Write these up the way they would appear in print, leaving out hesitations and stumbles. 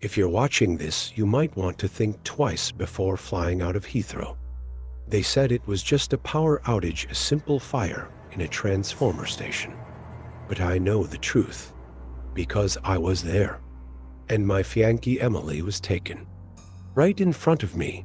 If you're watching this, you might want to think twice before flying out of Heathrow. They said it was just a power outage, a simple fire in a transformer station. But I know the truth, because I was there, and my fiancée Emily was taken. Right in front of me.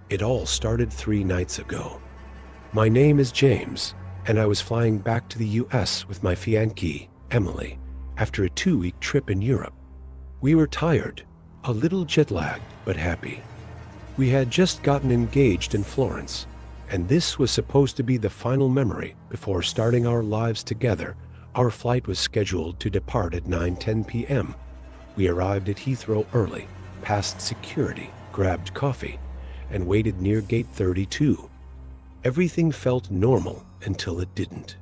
It all started 3 nights ago. My name is James, and I was flying back to the US with my fiancée, Emily, after a 2-week trip in Europe. We were tired, a little jet-lagged, but happy. We had just gotten engaged in Florence, and this was supposed to be the final memory before starting our lives together. Our flight was scheduled to depart at 9:10 p.m. We arrived at Heathrow early, passed security, grabbed coffee, and waited near gate 32. Everything felt normal until it didn't.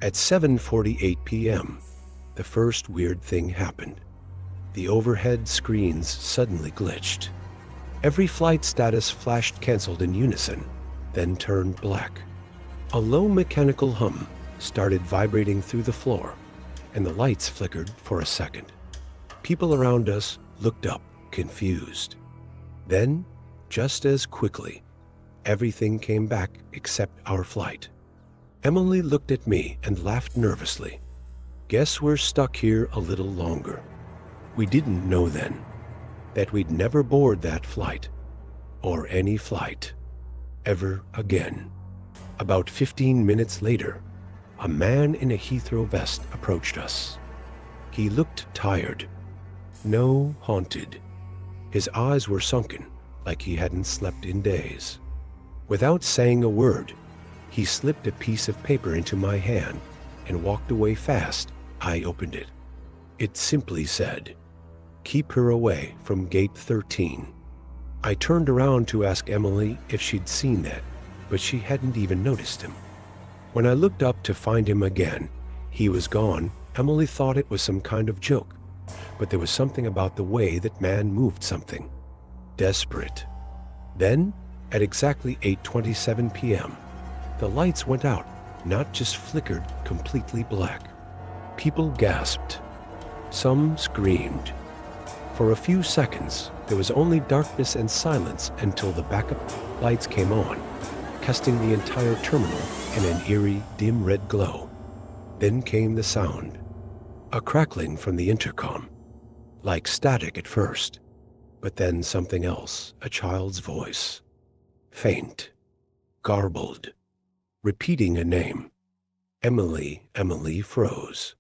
At 7:48 p.m., the first weird thing happened. The overhead screens suddenly glitched. Every flight status flashed canceled in unison, then turned black. A low mechanical hum started vibrating through the floor, and the lights flickered for a second. People around us looked up, confused. Then, just as quickly, everything came back except our flight. Emily looked at me and laughed nervously. Guess we're stuck here a little longer. We didn't know then that we'd never board that flight, or any flight, ever again. About 15 minutes later, a man in a Heathrow vest approached us. He looked tired, haunted. His eyes were sunken, like he hadn't slept in days. Without saying a word, he slipped a piece of paper into my hand and walked away fast. I opened it. It simply said, "Keep her away from gate 13. I turned around to ask Emily if she'd seen that, but she hadn't even noticed him. When I looked up to find him again, he was gone. Emily thought it was some kind of joke, but there was something about the way that man moved, something desperate. Then, at exactly 8:27 p.m., the lights went out, not just flickered, completely black. People gasped. Some screamed. For a few seconds, there was only darkness and silence until the backup lights came on, casting the entire terminal in an eerie, dim red glow. Then came the sound, a crackling from the intercom, like static at first, but then something else, a child's voice, faint, garbled, repeating a name. Emily. Emily froze.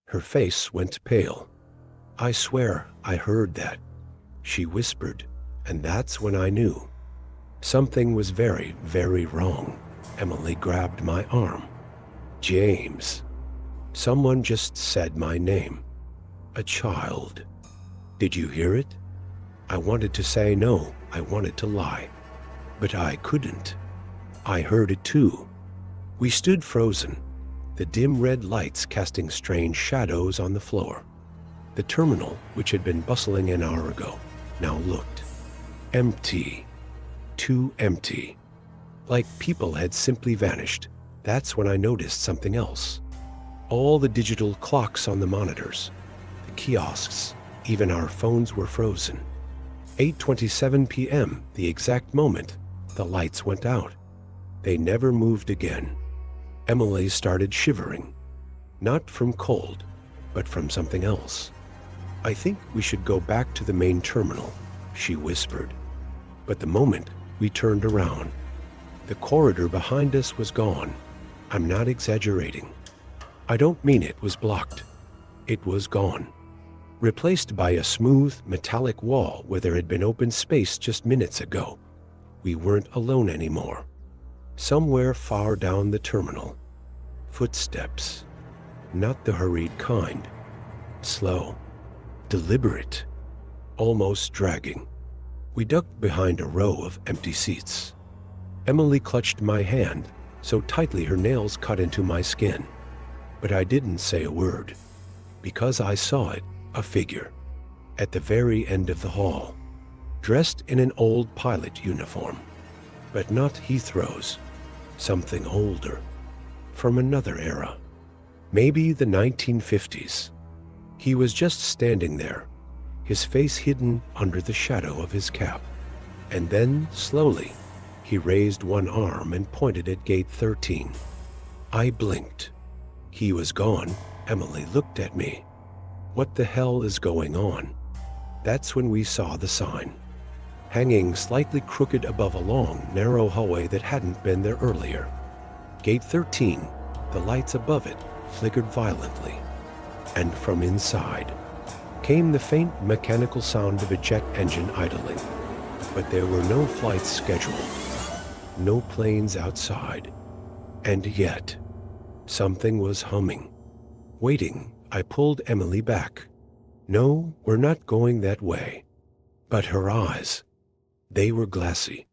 Her face went pale. I swear I heard that. She whispered, and that's when I knew. Something was very, very wrong. Emily grabbed my arm. James. Someone just said my name. A child. Did you hear it? I wanted to say no, I wanted to lie. But I couldn't. I heard it too. We stood frozen, the dim red lights casting strange shadows on the floor. The terminal, which had been bustling an hour ago, now looked empty. Too empty. Like people had simply vanished. That's when I noticed something else. All the digital clocks on the monitors, the kiosks, even our phones were frozen. 8:27 p.m., the exact moment the lights went out. They never moved again. Emily started shivering, not from cold, but from something else. I think we should go back to the main terminal, she whispered. But the moment we turned around, the corridor behind us was gone. I'm not exaggerating. I don't mean it was blocked. It was gone. Replaced by a smooth, metallic wall where there had been open space just minutes ago. We weren't alone anymore. Somewhere far down the terminal, footsteps, not the hurried kind, slow, deliberate, almost dragging. We ducked behind a row of empty seats. Emily clutched my hand so tightly her nails cut into my skin. But I didn't say a word, because I saw it, a figure, at the very end of the hall, dressed in an old pilot uniform, but not Heathrow's, something older, from another era, maybe the 1950s. He was just standing there, his face hidden under the shadow of his cap. And then, slowly, he raised one arm and pointed at gate 13. I blinked. He was gone. Emily looked at me. What the hell is going on? That's when we saw the sign, hanging slightly crooked above a long, narrow hallway that hadn't been there earlier. Gate 13, the lights above it flickered violently, and from inside came the faint mechanical sound of a jet engine idling. But there were no flights scheduled, no planes outside, and yet something was humming, waiting. I pulled Emily back. No, we're not going that way. But her eyes, they were glassy,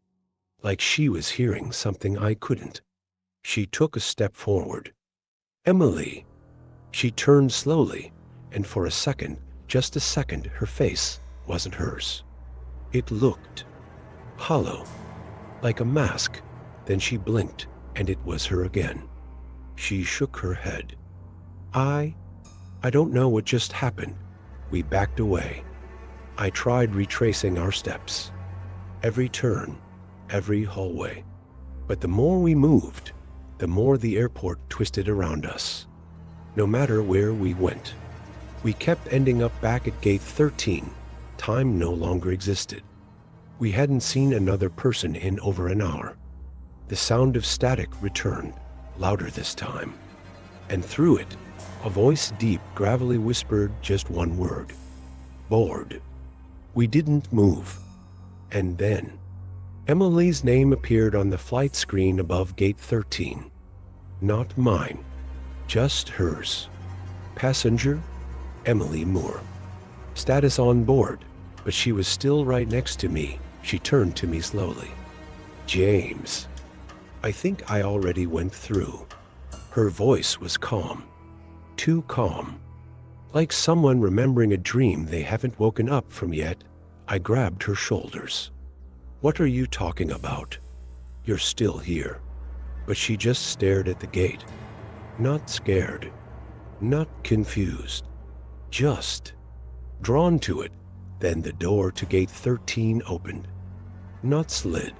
like she was hearing something I couldn't. She took a step forward. Emily. She turned slowly, and for a second, just a second, her face wasn't hers. It looked hollow, like a mask. Then she blinked, and it was her again. She shook her head. I don't know what just happened. We backed away. I tried retracing our steps. Every turn, every hallway. But the more we moved, the more the airport twisted around us. No matter where we went, we kept ending up back at gate 13. Time no longer existed. We hadn't seen another person in over an hour. The sound of static returned, louder this time. And through it, a voice deep, gravelly whispered just one word. Bored. We didn't move. And then, Emily's name appeared on the flight screen above gate 13. Not mine, just hers. Passenger, Emily Moore. Status on board, but she was still right next to me. She turned to me slowly. James. I think I already went through. Her voice was calm. Too calm. Like someone remembering a dream they haven't woken up from yet. I grabbed her shoulders. What are you talking about? You're still here. But she just stared at the gate. Not scared. Not confused. Just drawn to it. Then the door to gate 13 opened. Not slid.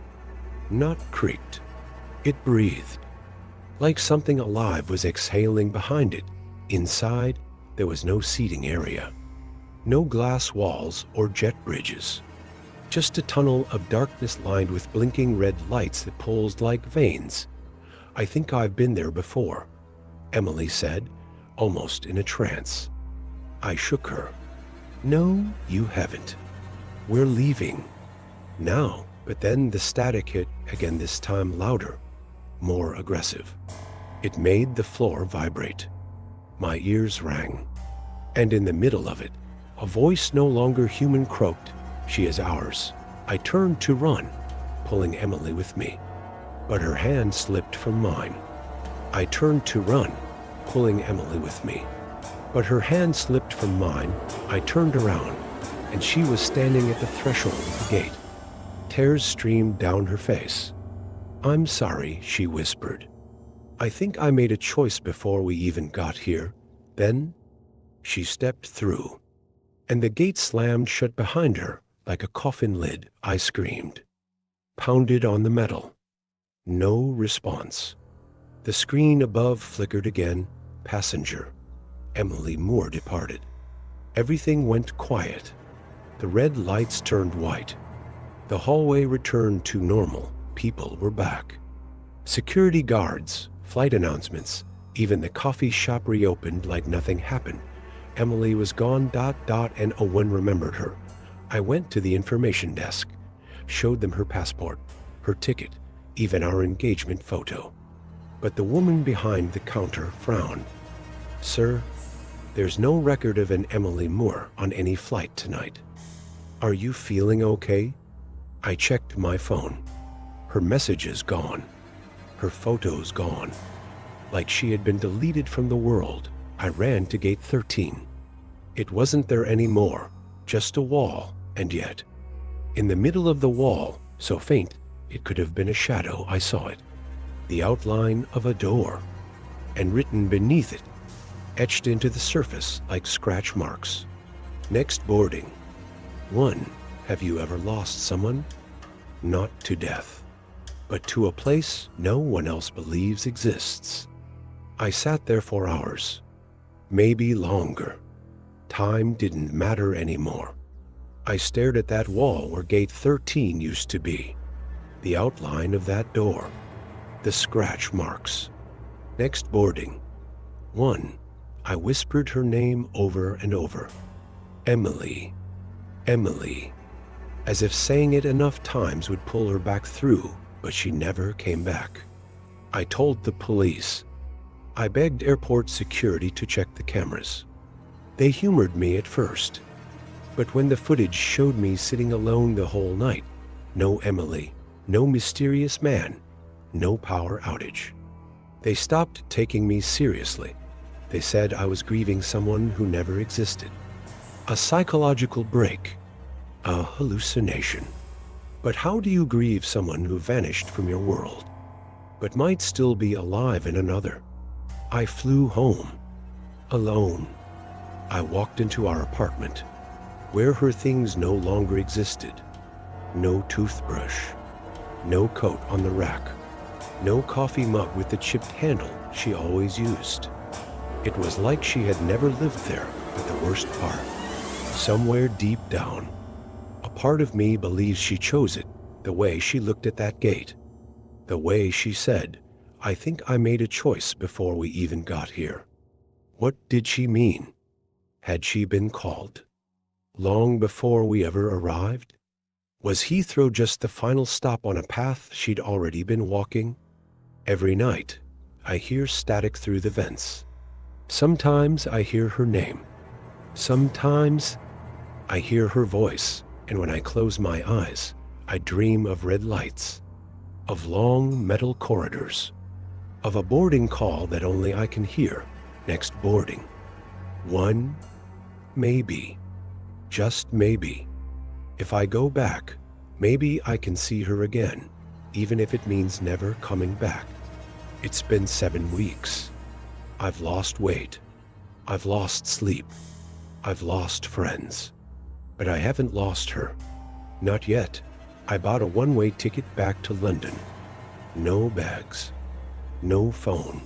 Not creaked. It breathed. Like something alive was exhaling behind it. Inside, there was no seating area. No glass walls or jet bridges. Just a tunnel of darkness lined with blinking red lights that pulsed like veins. I think I've been there before, Emily said, almost in a trance. I shook her. No, you haven't. We're leaving. Now, but then the static hit again, this time louder, more aggressive. It made the floor vibrate. My ears rang. And in the middle of it, a voice no longer human croaked, "She is ours." I turned to run, pulling Emily with me, but her hand slipped from mine. I turned to run, pulling Emily with me, but her hand slipped from mine. I turned around, and she was standing at the threshold of the gate. Tears streamed down her face. "I'm sorry," she whispered. "I think I made a choice before we even got here." Then she stepped through, and the gate slammed shut behind her like a coffin lid. I screamed, pounded on the metal. No response. The screen above flickered again. Passenger, Emily Moore departed. Everything went quiet. The red lights turned white. The hallway returned to normal. People were back. Security guards, flight announcements, even the coffee shop reopened like nothing happened. Emily was gone. And no one remembered her. I went to the information desk, showed them her passport, her ticket, even our engagement photo. But the woman behind the counter frowned. "Sir, there's no record of an Emily Moore on any flight tonight. Are you feeling okay?" I checked my phone. Her messages gone. Her photos gone. Like she had been deleted from the world. I ran to gate 13. It wasn't there anymore, just a wall, and yet, in the middle of the wall, so faint it could have been a shadow, I saw it. The outline of a door, and written beneath it, etched into the surface like scratch marks. Next boarding, 1. Have you ever lost someone? Not to death, but to a place no one else believes exists. I sat there for hours, maybe longer. Time didn't matter anymore. I stared at that wall where gate 13 used to be, the outline of that door, the scratch marks. Next boarding. 1. I whispered her name over and over. Emily. Emily. As if saying it enough times would pull her back through, but she never came back. I told the police. I begged airport security to check the cameras. They humored me at first, but when the footage showed me sitting alone the whole night, no Emily, no mysterious man, no power outage. They stopped taking me seriously. They said I was grieving someone who never existed. A psychological break, a hallucination. But how do you grieve someone who vanished from your world, but might still be alive in another? I flew home, alone. I walked into our apartment, where her things no longer existed. No toothbrush, no coat on the rack, no coffee mug with the chipped handle she always used. It was like she had never lived there, but the worst part, somewhere deep down, a part of me believes she chose it, the way she looked at that gate, the way she said, "I think I made a choice before we even got here." What did she mean? Had she been called? Long before we ever arrived? Was Heathrow just the final stop on a path she'd already been walking? Every night, I hear static through the vents. Sometimes I hear her name. Sometimes I hear her voice, and when I close my eyes, I dream of red lights, of long metal corridors, of a boarding call that only I can hear next boarding. 1, maybe, just maybe. If I go back, maybe I can see her again, even if it means never coming back. It's been 7 weeks. I've lost weight. I've lost sleep. I've lost friends. But I haven't lost her. Not yet. I bought a one-way ticket back to London. No bags. No phone.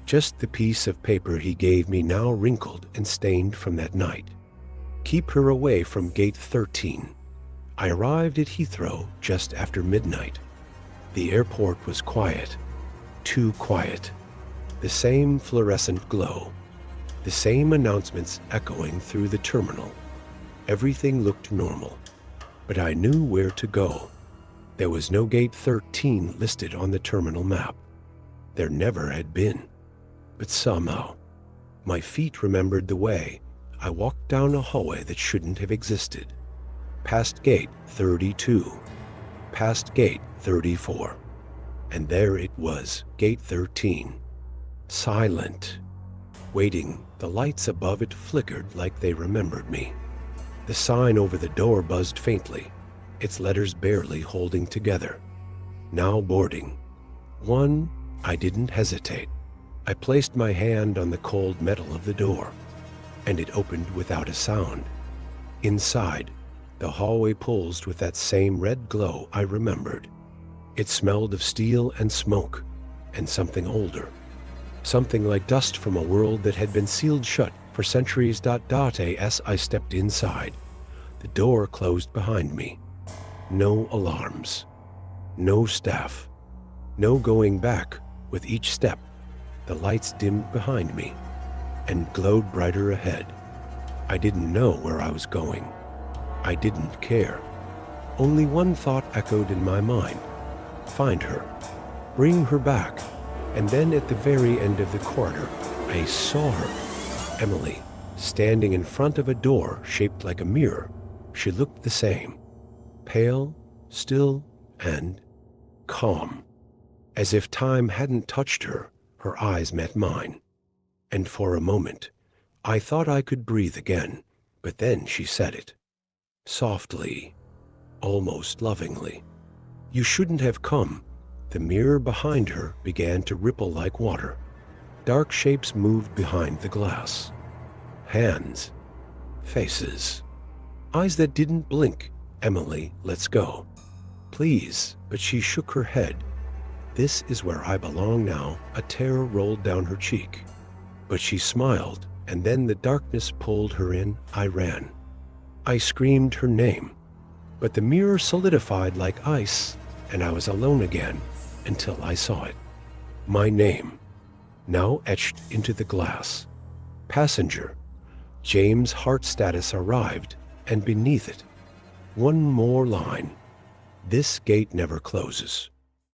Just the piece of paper he gave me, now wrinkled and stained from that night. Keep her away from gate 13. I arrived at Heathrow just after midnight. The airport was quiet. Too quiet. The same fluorescent glow. The same announcements echoing through the terminal. Everything looked normal, but I knew where to go. There was no gate 13 listed on the terminal map. There never had been. But somehow, my feet remembered the way. I walked down a hallway that shouldn't have existed. Past gate 32. Past gate 34. And there it was, gate 13. Silent. Waiting, the lights above it flickered like they remembered me. The sign over the door buzzed faintly, its letters barely holding together. Now boarding. 1, I didn't hesitate. I placed my hand on the cold metal of the door, and it opened without a sound. Inside, the hallway pulsed with that same red glow I remembered. It smelled of steel and smoke, and something older. Something like dust from a world that had been sealed shut for centuries. As I stepped inside, the door closed behind me. No alarms. No staff. No going back. With each step, the lights dimmed behind me and glowed brighter ahead. I didn't know where I was going. I didn't care. Only one thought echoed in my mind. Find her. Bring her back. And then at the very end of the corridor, I saw her. Emily, standing in front of a door shaped like a mirror. She looked the same. Pale, still, and calm. As if time hadn't touched her, her eyes met mine. And for a moment, I thought I could breathe again, but then she said it. Softly, almost lovingly. You shouldn't have come. The mirror behind her began to ripple like water. Dark shapes moved behind the glass. Hands. Faces. Eyes that didn't blink. Emily, let's go. Please, but she shook her head. This is where I belong now. A tear rolled down her cheek. But she smiled, and then the darkness pulled her in. I ran. I screamed her name. But the mirror solidified like ice, and I was alone again until I saw it. My name, now etched into the glass. Passenger. James' heart status arrived, and beneath it, one more line. This gate never closes.